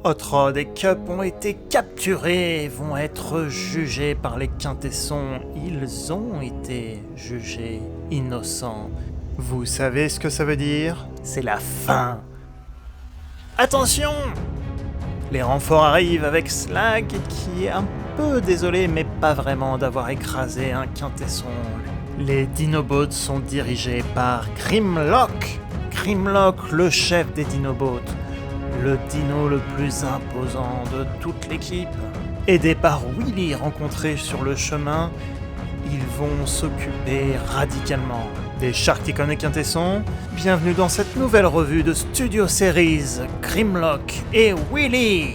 Hot Rod et Cup ont été capturés et vont être jugés par les Quintessons. Ils ont été jugés innocents. Vous savez ce que ça veut dire? C'est la fin. Attention! Les renforts arrivent avec Slag qui est un peu désolé mais pas vraiment d'avoir écrasé un Quintesson. Les Dinobots sont dirigés par Grimlock. Grimlock, le chef des Dinobots. Le dino le plus imposant de toute l'équipe. Aidés par Willy rencontré sur le chemin, ils vont s'occuper radicalement des Sharkticon et Quintesson. Bienvenue dans cette nouvelle revue de Studio Series, Grimlock et Willy.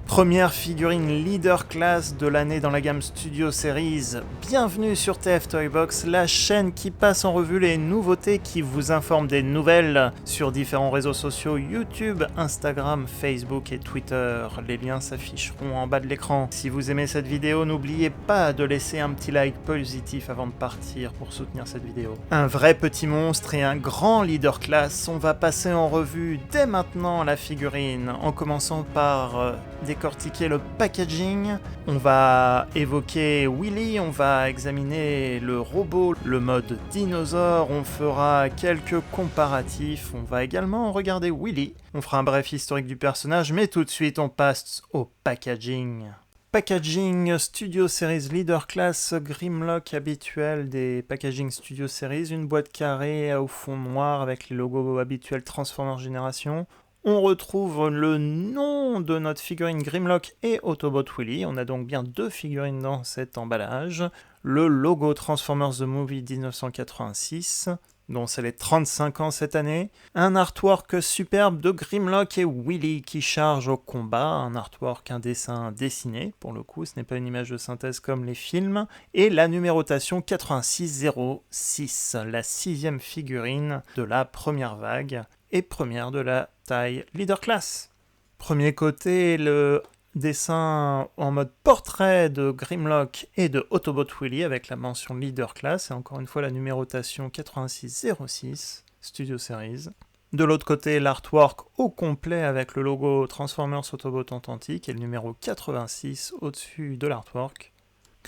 Première figurine leader class de l'année dans la gamme Studio Series. Bienvenue sur TF Toybox, la chaîne qui passe en revue les nouveautés, qui vous informe des nouvelles sur différents réseaux sociaux YouTube, Instagram, Facebook et Twitter. Les liens s'afficheront en bas de l'écran. Si vous aimez cette vidéo, n'oubliez pas de laisser un petit like positif avant de partir pour soutenir cette vidéo. Un vrai petit monstre et un grand leader class, on va passer en revue dès maintenant la figurine, en commençant par décortiquer le packaging, on va évoquer Willy, on va examiner le robot, le mode dinosaure, on fera quelques comparatifs, on va également regarder Willy, on fera un bref historique du personnage, mais tout de suite on passe au packaging. Packaging Studio Series Leader Class Grimlock habituel des Packaging Studio Series, une boîte carrée au fond noir avec les logos habituels Transformers Génération. On retrouve le nom de notre figurine Grimlock et Autobot Willy. On a donc bien deux figurines dans cet emballage. Le logo Transformers The Movie 1986, dont c'est les 35 ans cette année. Un artwork superbe de Grimlock et Willy qui chargent au combat. Un artwork, un dessin dessiné, pour le coup, ce n'est pas une image de synthèse comme les films. Et la numérotation 8606, la 6e figurine de la première vague et première de la taille Leader Class. Premier côté, le dessin en mode portrait de Grimlock et de Autobot Willy avec la mention Leader Class et encore une fois la numérotation 8606 Studio Series. De l'autre côté, l'artwork au complet avec le logo Transformers Autobot Atlantique et le numéro 86 au-dessus de l'artwork.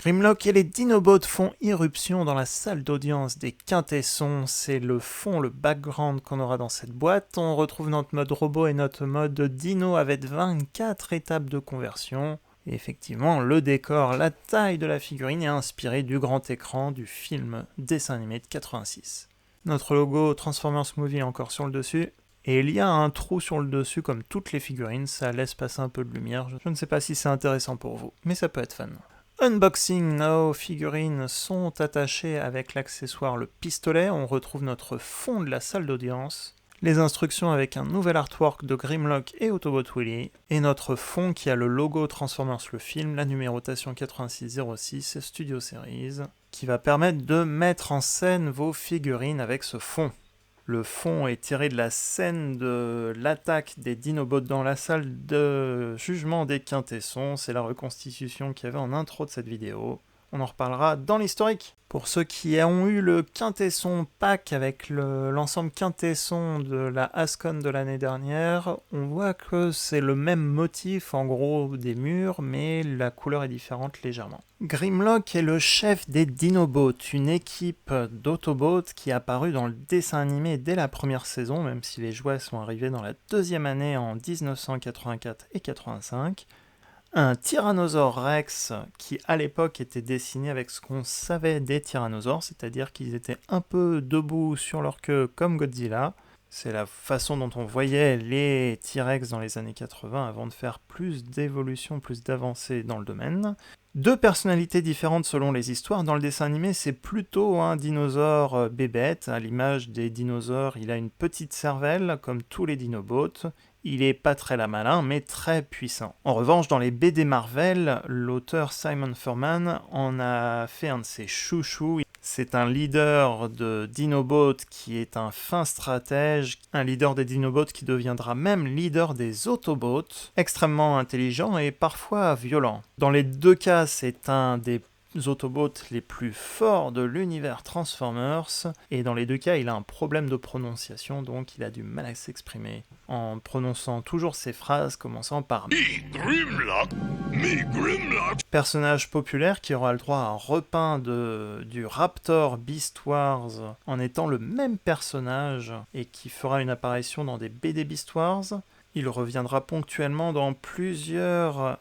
Grimlock et les Dinobots font irruption dans la salle d'audience des Quintessons, c'est le fond, le background qu'on aura dans cette boîte. On retrouve notre mode robot et notre mode dino avec 24 étapes de conversion. Et effectivement, le décor, la taille de la figurine est inspiré du grand écran du film dessin animé de 86. Notre logo Transformers Movie est encore sur le dessus. Et il y a un trou sur le dessus comme toutes les figurines, ça laisse passer un peu de lumière. Je ne sais pas si c'est intéressant pour vous, mais ça peut être fun. Unboxing, nos figurines sont attachées avec l'accessoire le pistolet, on retrouve notre fond de la salle d'audience, les instructions avec un nouvel artwork de Grimlock et Autobot Willy, et notre fond qui a le logo Transformers le film, la numérotation 8606 Studio Series, qui va permettre de mettre en scène vos figurines avec ce fond. Le fond est tiré de la scène de l'attaque des Dinobots dans la salle de jugement des Quintessons. C'est la reconstitution qu'il y avait en intro de cette vidéo. On en reparlera dans l'historique. Pour ceux qui ont eu le Quintesson pack avec l'ensemble Quintesson de la Ascon de l'année dernière, on voit que c'est le même motif en gros des murs, mais la couleur est différente légèrement. Grimlock est le chef des Dinobots, une équipe d'Autobots qui est apparue dans le dessin animé dès la première saison, même si les jouets sont arrivés dans la deuxième année en 1984 et 85. Un Tyrannosaure Rex qui à l'époque était dessiné avec ce qu'on savait des tyrannosaures, c'est-à-dire qu'ils étaient un peu debout sur leur queue comme Godzilla. C'est la façon dont on voyait les T-Rex dans les années 80 avant de faire plus d'évolution, plus d'avancées dans le domaine. Deux personnalités différentes selon les histoires. Dans le dessin animé, c'est plutôt un dinosaure bébête. À l'image des dinosaures, il a une petite cervelle, comme tous les Dinobots. Il est pas très malin, mais très puissant. En revanche, dans les BD Marvel, l'auteur Simon Furman en a fait un de ses chouchous. C'est un leader de Dinobots qui est un fin stratège, un leader des Dinobots qui deviendra même leader des Autobots, extrêmement intelligent et parfois violent. Dans les deux cas, c'est un des Autobots les plus forts de l'univers Transformers, et dans les deux cas, il a un problème de prononciation, donc il a du mal à s'exprimer, en prononçant toujours ses phrases commençant par Me Grimlock, Me Grimlock. Personnage populaire qui aura le droit à un repeint du Raptor Beast Wars en étant le même personnage et qui fera une apparition dans des BD Beast Wars. Il reviendra ponctuellement dans plusieurs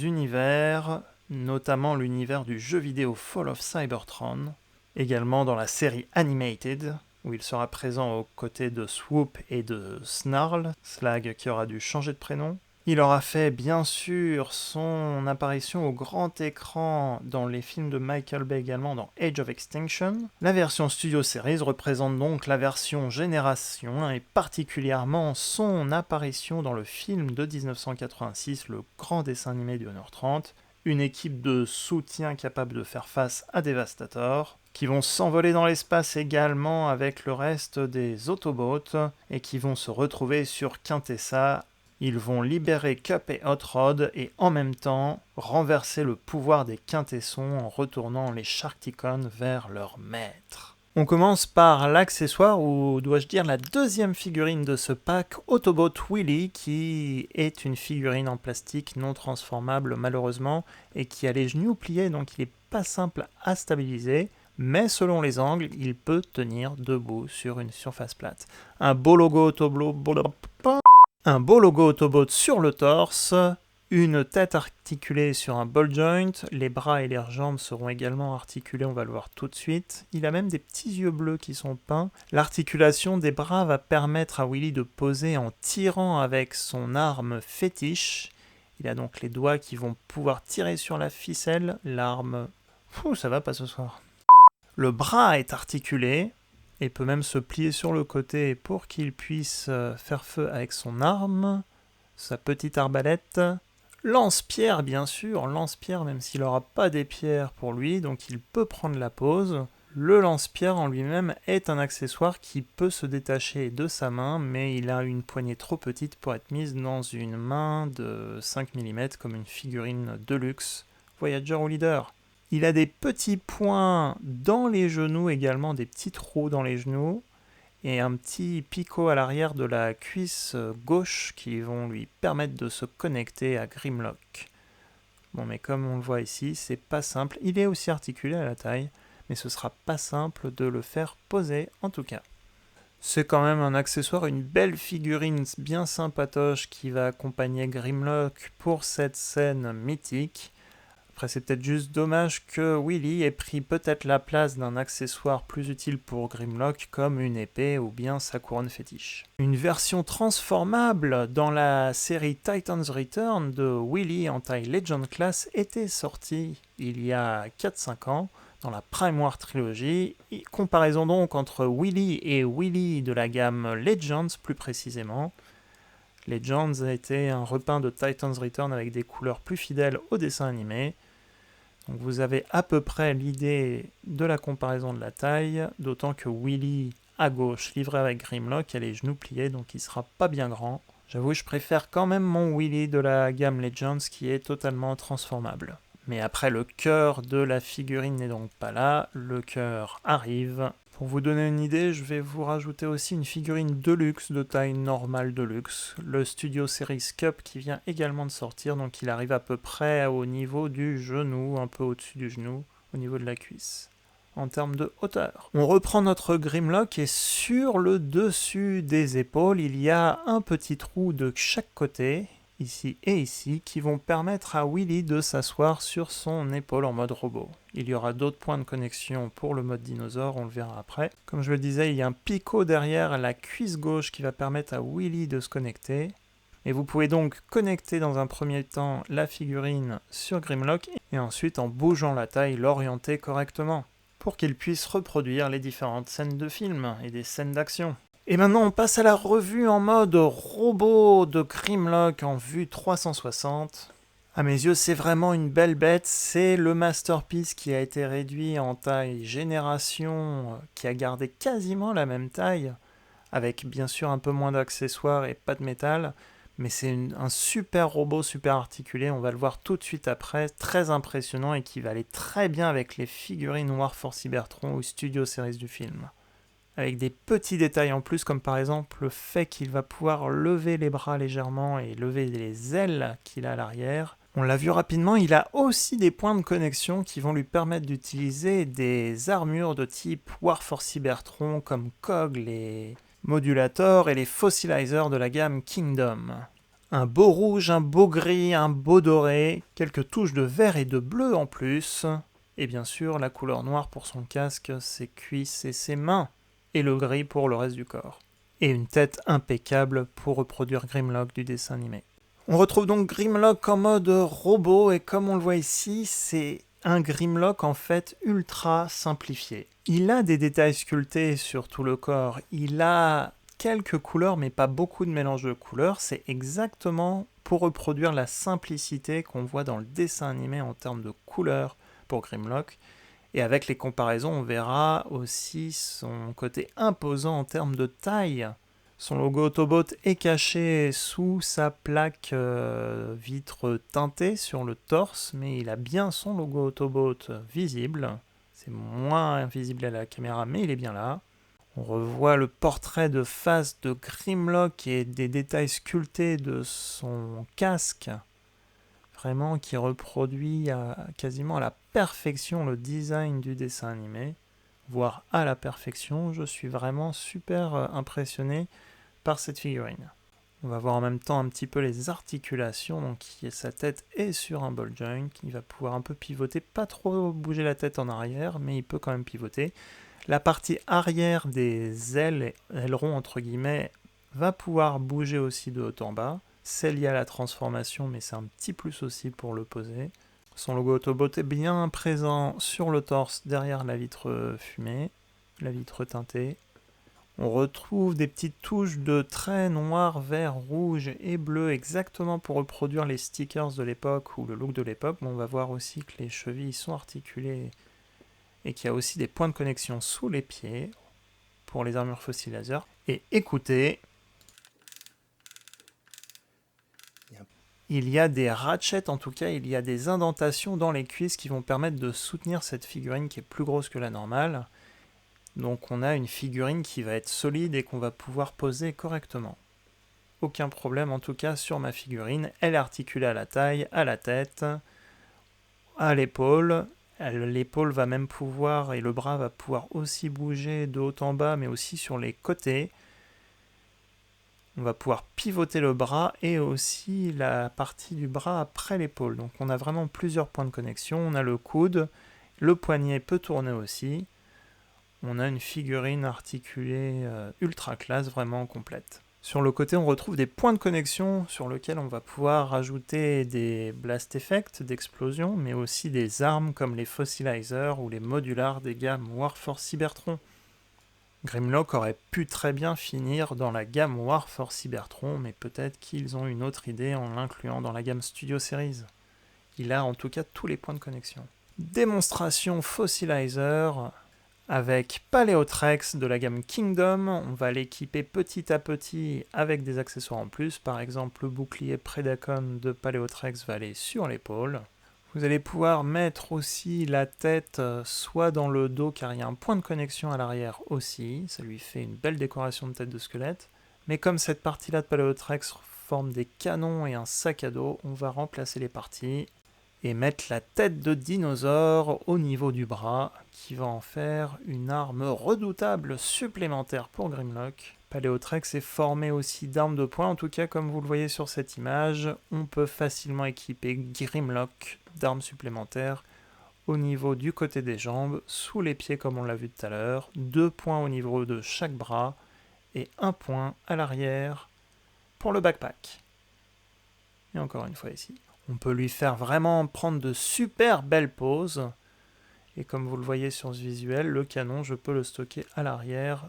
univers, notamment l'univers du jeu vidéo Fall of Cybertron, également dans la série Animated, où il sera présent aux côtés de Swoop et de Snarl, Slag qui aura dû changer de prénom. Il aura fait bien sûr son apparition au grand écran dans les films de Michael Bay également dans Age of Extinction. La version Studio Series représente donc la version Génération et particulièrement son apparition dans le film de 1986, le grand dessin animé du 1h30, une équipe de soutien capable de faire face à Devastator, qui vont s'envoler dans l'espace également avec le reste des Autobots et qui vont se retrouver sur Quintessa. Ils vont libérer Cup et Hot Rod et en même temps renverser le pouvoir des Quintessons en retournant les Sharkticons vers leur maître. On commence par l'accessoire, ou dois-je dire la deuxième figurine de ce pack, Autobot Willy, qui est une figurine en plastique non transformable malheureusement, et qui a les genoux pliés, donc il n'est pas simple à stabiliser, mais selon les angles, il peut tenir debout sur une surface plate. Un beau logo Autobot sur le torse, une tête articulée sur un ball joint, les bras et les jambes seront également articulés, on va le voir tout de suite. Il a même des petits yeux bleus qui sont peints. L'articulation des bras va permettre à Willy de poser en tirant avec son arme fétiche. Il a donc les doigts qui vont pouvoir tirer sur la ficelle, l'arme... ça va pas ce soir. Le bras est articulé et peut même se plier sur le côté pour qu'il puisse faire feu avec son arme, sa petite arbalète. Lance-pierre, bien sûr, lance-pierre même s'il n'aura pas des pierres pour lui, donc il peut prendre la pose. Le lance-pierre en lui-même est un accessoire qui peut se détacher de sa main, mais il a une poignée trop petite pour être mise dans une main de 5 mm comme une figurine Deluxe Voyager ou Leader. Il a des petits points dans les genoux également, des petits trous dans les genoux, et un petit picot à l'arrière de la cuisse gauche qui vont lui permettre de se connecter à Grimlock. Bon, mais comme on le voit ici, c'est pas simple. Il est aussi articulé à la taille, mais ce sera pas simple de le faire poser en tout cas. C'est quand même un accessoire, une belle figurine bien sympatoche qui va accompagner Grimlock pour cette scène mythique. Après, c'est peut-être juste dommage que Willy ait pris peut-être la place d'un accessoire plus utile pour Grimlock comme une épée ou bien sa couronne fétiche. Une version transformable dans la série Titans Return de Willy en taille Legend Class était sortie il y a 4-5 ans dans la Prime War Trilogy. Comparaison donc entre Willy et Willy de la gamme Legends plus précisément. Legends a été un repeint de Titans Return avec des couleurs plus fidèles au dessin animé. Donc vous avez à peu près l'idée de la comparaison de la taille, d'autant que Willy à gauche, livré avec Grimlock, a les genoux pliés, donc il sera pas bien grand. J'avoue, je préfère quand même mon Willy de la gamme Legends qui est totalement transformable. Mais après, le cœur de la figurine n'est donc pas là, le cœur arrive. Pour vous donner une idée, je vais vous rajouter aussi une figurine Deluxe de taille normale Deluxe, le Studio Series Cup qui vient également de sortir, donc il arrive à peu près au niveau du genou, un peu au-dessus du genou, au niveau de la cuisse, en termes de hauteur. On reprend notre Grimlock et sur le dessus des épaules, il y a un petit trou de chaque côté, ici et ici, qui vont permettre à Willy de s'asseoir sur son épaule en mode robot. Il y aura d'autres points de connexion pour le mode dinosaure, on le verra après. Comme je le disais, il y a un picot derrière la cuisse gauche qui va permettre à Willy de se connecter. Et vous pouvez donc connecter dans un premier temps la figurine sur Grimlock et ensuite en bougeant la taille, l'orienter correctement pour qu'il puisse reproduire les différentes scènes de film et des scènes d'action. Et maintenant on passe à la revue en mode robot de Grimlock en vue 360. À mes yeux c'est vraiment une belle bête, c'est le masterpiece qui a été réduit en taille génération, qui a gardé quasiment la même taille, avec bien sûr un peu moins d'accessoires et pas de métal, Mais c'est un super robot, super articulé, on va le voir tout de suite après, très impressionnant et qui va aller très bien avec les figurines War for Cybertron ou Studio Series du film. Avec des petits détails en plus, comme par exemple le fait qu'il va pouvoir lever les bras légèrement et lever les ailes qu'il a à l'arrière. On l'a vu rapidement, il a aussi des points de connexion qui vont lui permettre d'utiliser des armures de type War for Cybertron comme Cog, les Modulator et les Fossilizer de la gamme Kingdom. Un beau rouge, un beau gris, un beau doré, quelques touches de vert et de bleu en plus, et bien sûr la couleur noire pour son casque, ses cuisses et ses mains, et le gris pour le reste du corps. Et une tête impeccable pour reproduire Grimlock du dessin animé. On retrouve donc Grimlock en mode robot, et comme on le voit ici, c'est un Grimlock en fait ultra simplifié. Il a des détails sculptés sur tout le corps, il a quelques couleurs mais pas beaucoup de mélange de couleurs, c'est exactement pour reproduire la simplicité qu'on voit dans le dessin animé en termes de couleurs pour Grimlock. Et avec les comparaisons, on verra aussi son côté imposant en termes de taille. Son logo Autobot est caché sous sa plaque vitre teintée sur le torse, mais il a bien son logo Autobot visible. C'est moins visible à la caméra, mais il est bien là. On revoit le portrait de face de Grimlock et des détails sculptés de son casque, vraiment qui reproduit quasiment à la perfection le design du dessin animé, voire à la perfection. Je suis vraiment super impressionné par cette figurine. On va voir en même temps un petit peu les articulations, donc sa tête est sur un ball joint, il va pouvoir un peu pivoter, pas trop bouger la tête en arrière, mais il peut quand même pivoter. La partie arrière des ailes, ailerons entre guillemets, va pouvoir bouger aussi de haut en bas. C'est lié à la transformation, mais c'est un petit plus aussi pour le poser. Son logo Autobot est bien présent sur le torse, derrière la vitre fumée, la vitre teintée. On retrouve des petites touches de traits noirs, verts, rouges et bleus, exactement pour reproduire les stickers de l'époque ou le look de l'époque. Mais on va voir aussi que les chevilles sont articulées et qu'il y a aussi des points de connexion sous les pieds pour les armures Fossilizer. Et écoutez, il y a des ratchets, en tout cas il y a des indentations dans les cuisses qui vont permettre de soutenir cette figurine qui est plus grosse que la normale. Donc on a une figurine qui va être solide et qu'on va pouvoir poser correctement. Aucun problème en tout cas sur ma figurine, elle est articulée à la taille, à la tête, à l'épaule. L'épaule va même pouvoir, et le bras va pouvoir aussi bouger de haut en bas, mais aussi sur les côtés. On va pouvoir pivoter le bras et aussi la partie du bras après l'épaule. Donc on a vraiment plusieurs points de connexion. On a le coude, le poignet peut tourner aussi. On a une figurine articulée ultra classe, vraiment complète. Sur le côté, on retrouve des points de connexion sur lesquels on va pouvoir rajouter des blast effects d'explosion, mais aussi des armes comme les Fossilizer ou les modulars des gammes War for Cybertron. Grimlock aurait pu très bien finir dans la gamme War for Cybertron, mais peut-être qu'ils ont une autre idée en l'incluant dans la gamme Studio Series. Il a en tout cas tous les points de connexion. Démonstration Fossilizer avec Paleotrex de la gamme Kingdom. On va l'équiper petit à petit avec des accessoires en plus. Par exemple, le bouclier Predacon de Paleotrex va aller sur l'épaule. Vous allez pouvoir mettre aussi la tête soit dans le dos car il y a un point de connexion à l'arrière aussi, ça lui fait une belle décoration de tête de squelette. Mais comme cette partie-là de Paleotrex forme des canons et un sac à dos, on va remplacer les parties et mettre la tête de dinosaure au niveau du bras qui va en faire une arme redoutable supplémentaire pour Grimlock. Paleotrex est formé aussi d'armes de poing, en tout cas comme vous le voyez sur cette image, on peut facilement équiper Grimlock d'armes supplémentaires au niveau du côté des jambes, sous les pieds comme on l'a vu tout à l'heure, 2 points au niveau de chaque bras et 1 point à l'arrière pour le backpack. Et encore une fois ici. On peut lui faire vraiment prendre de super belles poses. Et comme vous le voyez sur ce visuel, le canon, je peux le stocker à l'arrière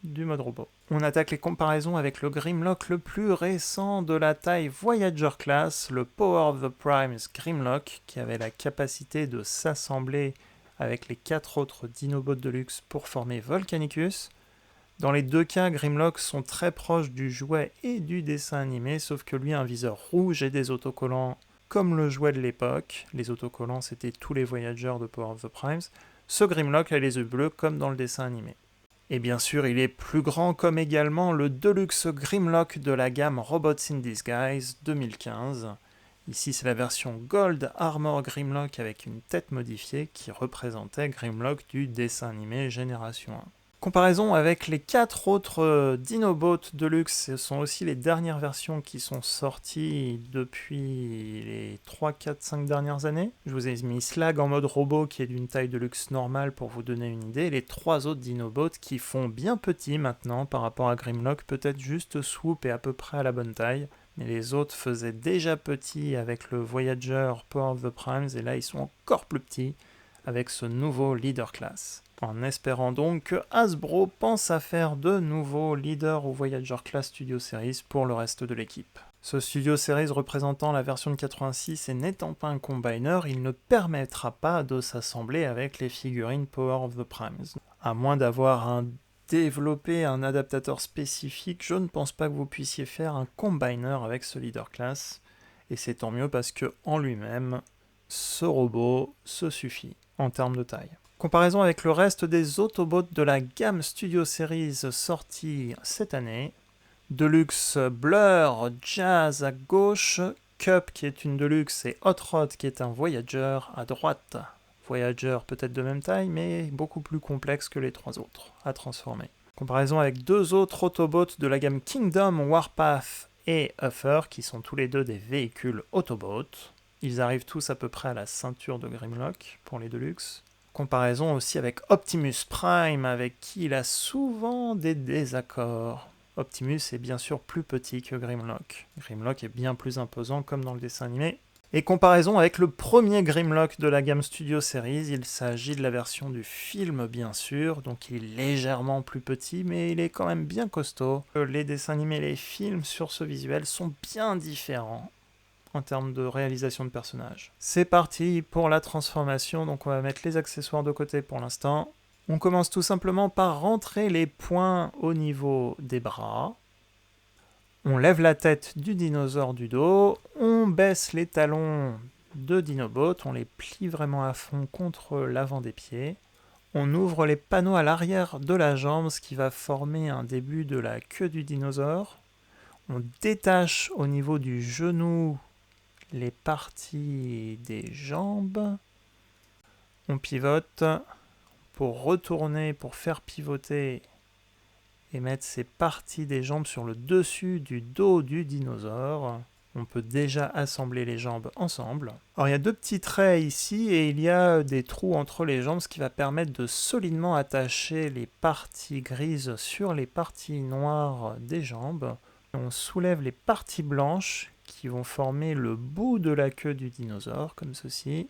du mode robot. On attaque les comparaisons avec le Grimlock le plus récent de la taille Voyager Class, le Power of the Primes Grimlock, qui avait la capacité de s'assembler avec les 4 autres Dinobots de luxe pour former Volcanicus. Dans les deux cas, Grimlock sont très proches du jouet et du dessin animé, sauf que lui a un viseur rouge et des autocollants comme le jouet de l'époque. Les autocollants, c'était tous les voyageurs de Power of the Primes. Ce Grimlock a les yeux bleus comme dans le dessin animé. Et bien sûr, il est plus grand comme également le Deluxe Grimlock de la gamme Robots in Disguise 2015. Ici, c'est la version Gold Armor Grimlock avec une tête modifiée qui représentait Grimlock du dessin animé Génération 1. Comparaison avec les 4 autres Dinobots Deluxe, ce sont aussi les dernières versions qui sont sorties depuis les 3, 4, 5 dernières années. Je vous ai mis Slag en mode robot qui est d'une taille de luxe normale pour vous donner une idée. Les 3 autres Dinobots qui font bien petit maintenant par rapport à Grimlock, peut-être juste Swoop et à peu près à la bonne taille. Mais les autres faisaient déjà petits avec le Voyager Power of the Primes et là ils sont encore plus petits avec ce nouveau Leader Class. En espérant donc que Hasbro pense à faire de nouveaux Leader ou Voyager Class Studio Series pour le reste de l'équipe. Ce Studio Series représentant la version de 86 et n'étant pas un combiner, il ne permettra pas de s'assembler avec les figurines Power of the Primes. À moins d'avoir développé un adaptateur spécifique, je ne pense pas que vous puissiez faire un combiner avec ce Leader Class. Et c'est tant mieux parce que en lui-même, ce robot se suffit en termes de taille. Comparaison avec le reste des Autobots de la gamme Studio Series sortie cette année. Deluxe Blur, Jazz à gauche, Cup qui est une Deluxe et Hot Rod qui est un Voyager à droite. Voyager peut-être de même taille mais beaucoup plus complexe que les 3 autres à transformer. Comparaison avec 2 autres Autobots de la gamme Kingdom, Warpath et Uffer qui sont tous les deux des véhicules Autobots. Ils arrivent tous à peu près à la ceinture de Grimlock pour les Deluxe. Comparaison aussi avec Optimus Prime, avec qui il a souvent des désaccords. Optimus est bien sûr plus petit que Grimlock. Grimlock est bien plus imposant comme dans le dessin animé. Et comparaison avec le premier Grimlock de la gamme Studio Series, il s'agit de la version du film bien sûr, donc il est légèrement plus petit, mais il est quand même bien costaud. Les dessins animés et les films sur ce visuel sont bien différents en termes de réalisation de personnages. C'est parti pour la transformation, donc on va mettre les accessoires de côté pour l'instant. On commence tout simplement par rentrer les points au niveau des bras. On lève la tête du dinosaure du dos, on baisse les talons de Dinobot, on les plie vraiment à fond contre l'avant des pieds. On ouvre les panneaux à l'arrière de la jambe, ce qui va former un début de la queue du dinosaure. On détache au niveau du genou les parties des jambes. On pivote pour retourner, pour faire pivoter et mettre ces parties des jambes sur le dessus du dos du dinosaure. On peut déjà assembler les jambes ensemble. Alors il y a 2 petits traits ici et il y a des trous entre les jambes, ce qui va permettre de solidement attacher les parties grises sur les parties noires des jambes. On soulève les parties blanches qui vont former le bout de la queue du dinosaure, comme ceci.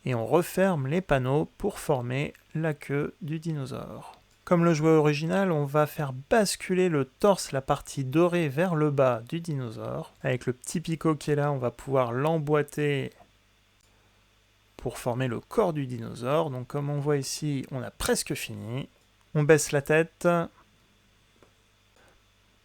Et on referme les panneaux pour former la queue du dinosaure. Comme le jouet original, on va faire basculer le torse, la partie dorée, vers le bas du dinosaure. Avec le petit picot qui est là, on va pouvoir l'emboîter pour former le corps du dinosaure. Donc comme on voit ici, on a presque fini. On baisse la tête.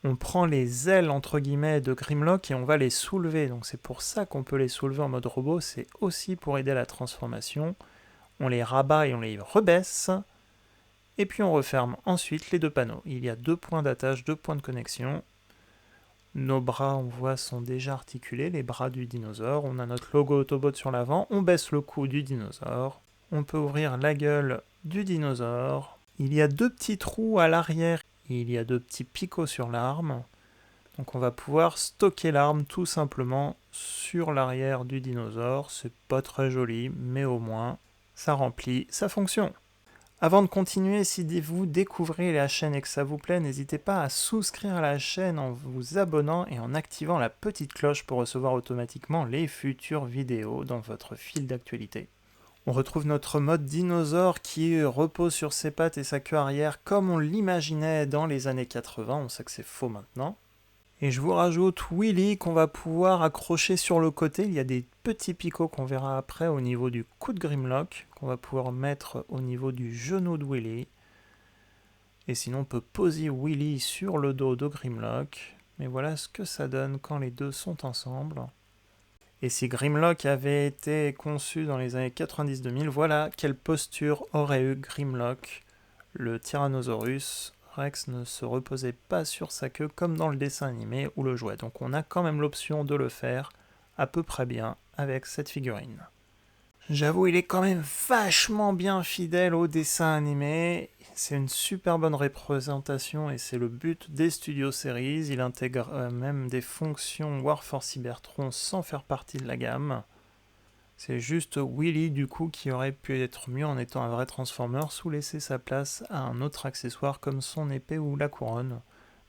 On prend les ailes entre guillemets de Grimlock et on va les soulever. Donc c'est pour ça qu'on peut les soulever en mode robot, c'est aussi pour aider à la transformation. On les rabat et on les rebaisse. Et puis on referme ensuite les 2 panneaux. Il y a 2 points d'attache, 2 points de connexion. Nos bras, on voit, sont déjà articulés, les bras du dinosaure. On a notre logo Autobot sur l'avant. On baisse le cou du dinosaure. On peut ouvrir la gueule du dinosaure. Il y a 2 petits trous à l'arrière. Il y a 2 petits picots sur l'arme. Donc on va pouvoir stocker l'arme tout simplement sur l'arrière du dinosaure. C'est pas très joli, mais au moins ça remplit sa fonction. Avant de continuer, si vous découvrez la chaîne et que ça vous plaît, n'hésitez pas à souscrire à la chaîne en vous abonnant et en activant la petite cloche pour recevoir automatiquement les futures vidéos dans votre fil d'actualité. On retrouve notre mode dinosaure qui repose sur ses pattes et sa queue arrière comme on l'imaginait dans les années 80, on sait que c'est faux maintenant. Et je vous rajoute Willy qu'on va pouvoir accrocher sur le côté. Il y a des petits picots qu'on verra après au niveau du cou de Grimlock, qu'on va pouvoir mettre au niveau du genou de Willy. Et sinon on peut poser Willy sur le dos de Grimlock. Mais voilà ce que ça donne quand les deux sont ensemble. Et si Grimlock avait été conçu dans les années 90-2000, voilà quelle posture aurait eu Grimlock. Le Tyrannosaurus Rex ne se reposait pas sur sa queue comme dans le dessin animé ou le jouet. Donc on a quand même l'option de le faire à peu près bien avec cette figurine. J'avoue, il est quand même vachement bien fidèle au dessin animé. C'est une super bonne représentation et c'est le but des Studio Series. Il intègre même des fonctions Warforce Cybertron sans faire partie de la gamme. C'est juste Willy du coup qui aurait pu être mieux en étant un vrai Transformer ou laisser sa place à un autre accessoire comme son épée ou la couronne.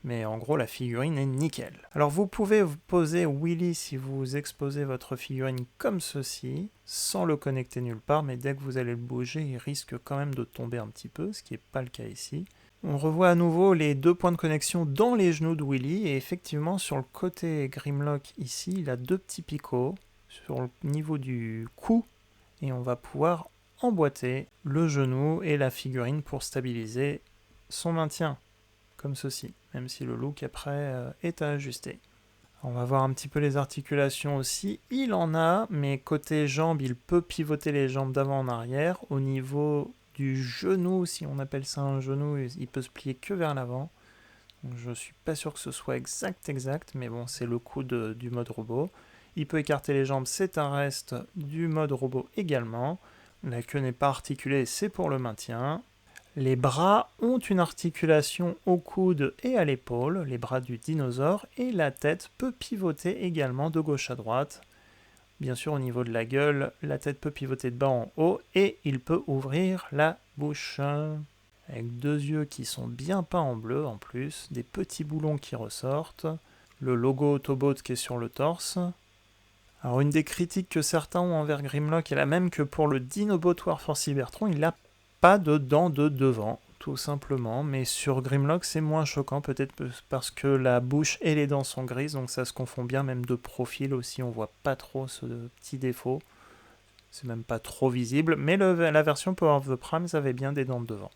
Mais en gros, la figurine est nickel. Alors vous pouvez poser Willy si vous exposez votre figurine comme ceci, sans le connecter nulle part, mais dès que vous allez le bouger, il risque quand même de tomber un petit peu, ce qui n'est pas le cas ici. On revoit à nouveau les deux points de connexion dans les genoux de Willy, et effectivement sur le côté Grimlock ici, il a deux petits picots sur le niveau du cou, et on va pouvoir emboîter le genou et la figurine pour stabiliser son maintien. Comme ceci, même si le look après est à ajuster. On va voir un petit peu les articulations aussi. Il en a, mais côté jambes, il peut pivoter les jambes d'avant en arrière. Au niveau du genou, si on appelle ça un genou, il peut se plier que vers l'avant. Donc je suis pas sûr que ce soit exact, mais bon, c'est le coup du mode robot. Il peut écarter les jambes, c'est un reste du mode robot également. La queue n'est pas articulée, c'est pour le maintien. Les bras ont une articulation au coude et à l'épaule, les bras du dinosaure, et la tête peut pivoter également de gauche à droite. Bien sûr, au niveau de la gueule, la tête peut pivoter de bas en haut, et il peut ouvrir la bouche. Avec deux yeux qui sont bien peints en bleu en plus, des petits boulons qui ressortent, le logo Autobot qui est sur le torse. Alors une des critiques que certains ont envers Grimlock est la même que pour le Dinobot Warforce Cybertron, il a pas de dents de devant, tout simplement, mais sur Grimlock c'est moins choquant, peut-être parce que la bouche et les dents sont grises, donc ça se confond bien, même de profil aussi, on voit pas trop ce petit défaut, c'est même pas trop visible, mais la version Power of the Primes avait bien des dents de devant.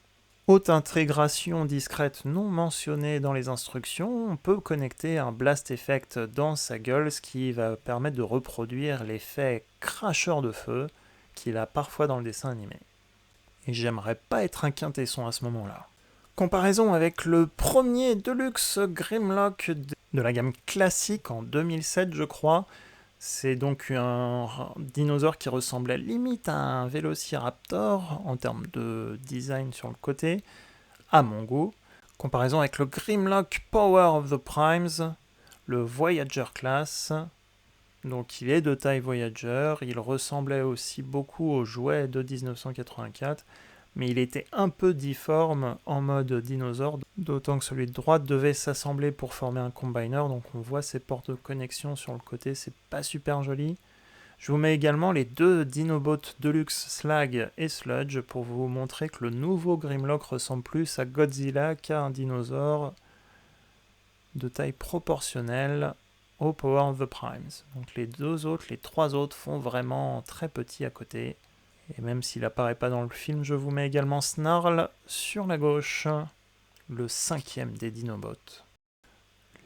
Haute intégration discrète non mentionnée dans les instructions, on peut connecter un Blast Effect dans sa gueule, ce qui va permettre de reproduire l'effet cracheur de feu qu'il a parfois dans le dessin animé. Et j'aimerais pas être un quintesson à ce moment-là. Comparaison avec le premier Deluxe Grimlock de la gamme classique en 2007, je crois. C'est donc un dinosaure qui ressemblait limite à un Vélociraptor en termes de design sur le côté, à mon goût. Comparaison avec le Grimlock Power of the Primes, le Voyager Class. Donc il est de taille Voyager, il ressemblait aussi beaucoup au jouet de 1984, mais il était un peu difforme en mode dinosaure, d'autant que celui de droite devait s'assembler pour former un combiner, donc on voit ces portes de connexion sur le côté, c'est pas super joli. Je vous mets également les deux Dinobots Deluxe Slag et Sludge pour vous montrer que le nouveau Grimlock ressemble plus à Godzilla qu'à un dinosaure de taille proportionnelle au Power of the Primes. Donc les trois autres font vraiment très petit à côté. Et même s'il apparaît pas dans le film, je vous mets également Snarl sur la gauche, le cinquième des Dinobots.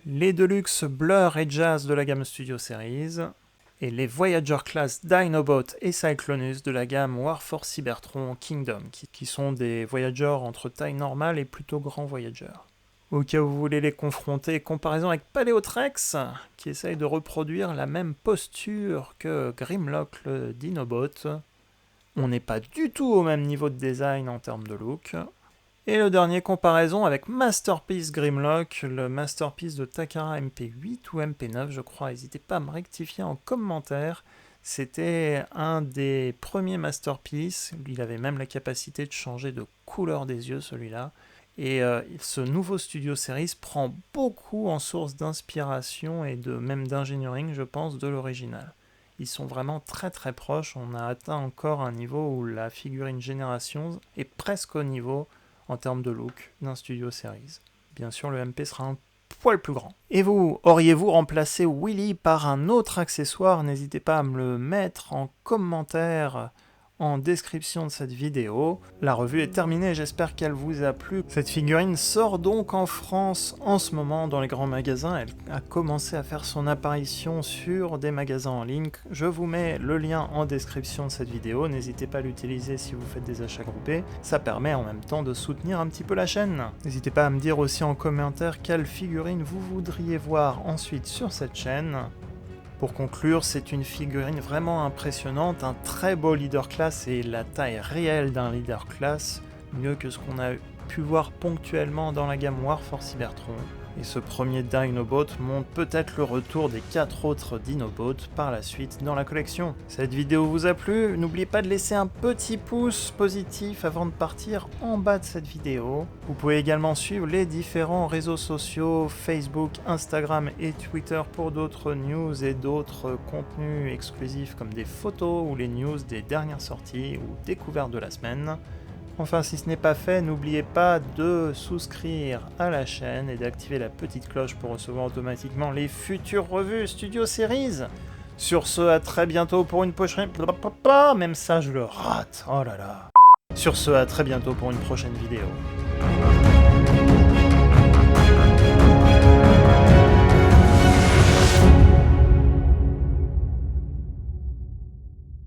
Les Deluxe Blur et Jazz de la gamme Studio Series, et les Voyager Class Dinobot et Cyclonus de la gamme Warforce Cybertron Kingdom, qui sont des Voyagers entre taille normale et plutôt grands Voyagers. Au cas où vous voulez les confronter, comparaison avec Paléotrex, qui essaye de reproduire la même posture que Grimlock le Dinobot. On n'est pas du tout au même niveau de design en termes de look. Et le dernier, comparaison avec Masterpiece Grimlock, le Masterpiece de Takara MP8 ou MP9, je crois. N'hésitez pas à me rectifier en commentaire. C'était un des premiers Masterpiece. Il avait même la capacité de changer de couleur des yeux, celui-là. Et ce nouveau Studio Series prend beaucoup en source d'inspiration et même d'engineering, je pense, de l'original. Ils sont vraiment très très proches, on a atteint encore un niveau où la figurine Génération est presque au niveau, en termes de look, d'un Studio Series. Bien sûr, le MP sera un poil plus grand. Et vous, auriez-vous remplacé Willy par un autre accessoire? N'hésitez pas à me le mettre en commentaire en description de cette vidéo. La revue est terminée, j'espère qu'elle vous a plu. Cette figurine sort donc en France en ce moment dans les grands magasins. Elle a commencé à faire son apparition sur des magasins en ligne. Je vous mets le lien en description de cette vidéo, n'hésitez pas à l'utiliser si vous faites des achats groupés. Ça permet en même temps de soutenir un petit peu la chaîne. N'hésitez pas à me dire aussi en commentaire quelle figurine vous voudriez voir ensuite sur cette chaîne. Pour conclure, c'est une figurine vraiment impressionnante, un très beau leader class et la taille réelle d'un leader class, mieux que ce qu'on a pu voir ponctuellement dans la gamme Warforce Cybertron. Et ce premier Dinobot montre peut-être le retour des 4 autres Dinobots par la suite dans la collection. Cette vidéo vous a plu, n'oubliez pas de laisser un petit pouce positif avant de partir en bas de cette vidéo. Vous pouvez également suivre les différents réseaux sociaux, Facebook, Instagram et Twitter pour d'autres news et d'autres contenus exclusifs comme des photos ou les news des dernières sorties ou découvertes de la semaine. Enfin, si ce n'est pas fait, n'oubliez pas de souscrire à la chaîne et d'activer la petite cloche pour recevoir automatiquement les futures revues Studio Series. Sur ce, à très bientôt pour une prochaine... Même ça, je le rate. Oh là là. Sur ce, à très bientôt pour une prochaine vidéo.